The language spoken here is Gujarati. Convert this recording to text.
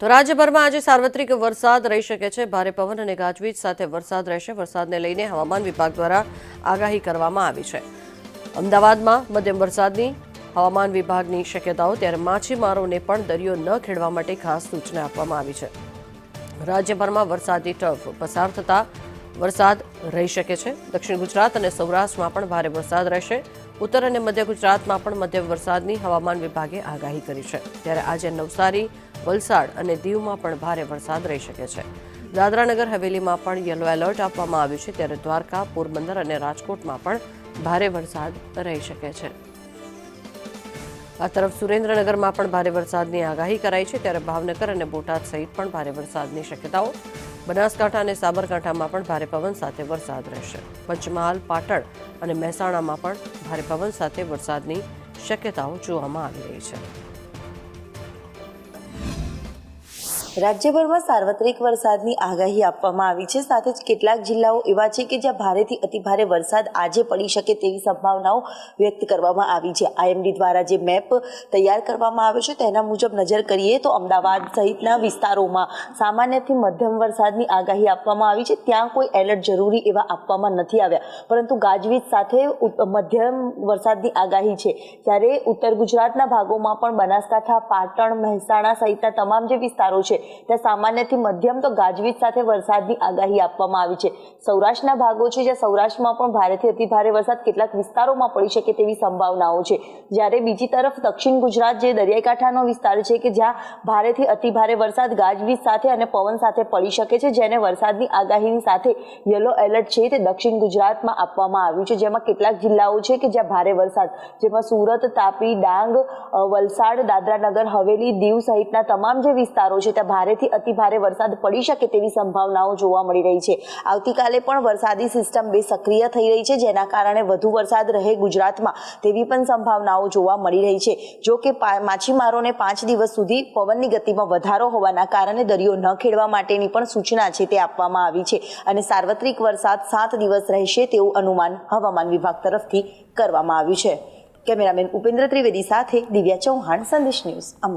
તો રાજ્યભરમાં આજે સાર્વત્રિક વરસાદ રહી શકે છે। ભારે પવન અને ગાજવીજ સાથે વરસાદ રહેશે। વરસાદને લઈને હવામાન વિભાગ દ્વારા આગાહી કરવામાં આવી છે। અમદાવાદમાં મધ્યમ વરસાદની હવામાન વિભાગની શક્યતાઓ, ત્યારે માછીમારોને પણ દરિયો ન ખેડવા માટે ખાસ સૂચના આપવામાં આવી છે। રાજ્યભરમાં વરસાદી ટ્રફ પસાર થતા વરસાદ રહી શકે છે। દક્ષિણ ગુજરાત અને સૌરાષ્ટ્રમાં પણ ભારે વરસાદ રહેશે। ઉત્તર અને મધ્ય ગુજરાતમાં પણ મધ્યમ વરસાદની હવામાન વિભાગે આગાહી કરી છે। ત્યારે આજે નવસારી, વલસાડ અને દીવમાં પણ ભારે વરસાદ રહી શકે છે। દાદરાનગર હવેલીમાં પણ યલો એલર્ટ આપવામાં આવ્યું છે। ત્યારે દ્વારકા, પોરબંદર અને રાજકોટમાં પણ ભારે વરસાદ રહી શકે છે। આ તરફ સુરેન્દ્રનગરમાં પણ ભારે વરસાદની આગાહી કરાઈ છે। ત્યારે ભાવનગર અને બોટાદ સહિત પણ ભારે વરસાદની શક્યતાઓ। બનાસકાંઠા અને સાબરકાંઠામાં પણ ભારે પવન સાથે વરસાદ રહેશે। પંચમહાલ, પાટણ અને મહેસાણામાં પણ ભારે પવન સાથે વરસાદની શક્યતાઓ જોવામાં આવી રહી છે। રાજ્યભરમાં સાર્વત્રિક વરસાદની આગાહી આપવામાં આવી છે। સાથે જ કેટલાક જિલ્લાઓ એવા છે કે જ્યાં ભારેથી અતિભારે વરસાદ આજે પડી શકે તેવી સંભાવનાઓ વ્યક્ત કરવામાં આવી છે। આઈએમડી દ્વારા જે મેપ તૈયાર કરવામાં આવ્યો છે તેના મુજબ નજર કરીએ તો અમદાવાદ સહિતના વિસ્તારોમાં સામાન્યથી મધ્યમ વરસાદની આગાહી આપવામાં આવી છે। ત્યાં કોઈ એલર્ટ જરૂરી એવા આપવામાં નથી આવ્યા, પરંતુ ગાજવીજ સાથે મધ્યમ વરસાદની આગાહી છે। ત્યારે ઉત્તર ગુજરાતના ભાગોમાં પણ બનાસકાંઠા, પાટણ, મહેસાણા સહિતના તમામ જે વિસ્તારો છે ત્યાં સામાન્યથી મધ્યમ તો ગાજવીજ સાથે વરસાદની આગાહી આપવામાં આવી છે। સૌરાષ્ટ્રના ભાગો છે જ્યાં સૌરાષ્ટ્રમાં પણ ભારેથી અતિભારે વરસાદ કેટલાક વિસ્તારોમાં પડી શકે તેવી સંભાવનાઓ છે। જ્યારે બીજી તરફ દક્ષિણ ગુજરાત જે દરિયાઈ કાંઠાનો વિસ્તાર છે કે જ્યાં ભારેથી અતિભારે વરસાદ ગાજવીજ સાથે અને પવન સાથે પડી શકે છે, જેને વરસાદની આગાહીની સાથે યલો એલર્ટ છે તે દક્ષિણ ગુજરાતમાં આપવામાં આવ્યું છે। જેમાં કેટલાક જિલ્લાઓ છે કે જ્યાં ભારે વરસાદ, જેમાં સુરત, તાપી, ડાંગ, વલસાડ, દાદરાનગર હવેલી, દીવ સહિતના તમામ જે વિસ્તારો છે ત્યાં ભારેથી અતિભારે વરસાદ પડી શકે તેવી સંભાવનાઓ જોવા મળી રહી છે। આવતીકાલે પણ વરસાદી સિસ્ટમ બે સક્રિય થઈ રહી છે, જેના કારણે વધુ વરસાદ રહે ગુજરાતમાં તેવી પણ સંભાવનાઓ જોવા મળી રહી છે। જો કે માછીમારોને 5 દિવસ સુધી પવનની ગતિમાં વધારો હોવાના કારણે દરિયો ન ખેડવા માટેની પણ સૂચના છે તે આપવામાં આવી છે અને સાર્વત્રિક વરસાદ 7 દિવસ રહેશે તેવું અનુમાન હવામાન વિભાગ તરફથી કરવામાં આવ્યું છે। કેમેરામેન ઉપેન્દ્ર ત્રિવેદી સાથે દિવ્યા ચૌહાણ, સંદેશ ન્યૂઝ, અમદાવાદ।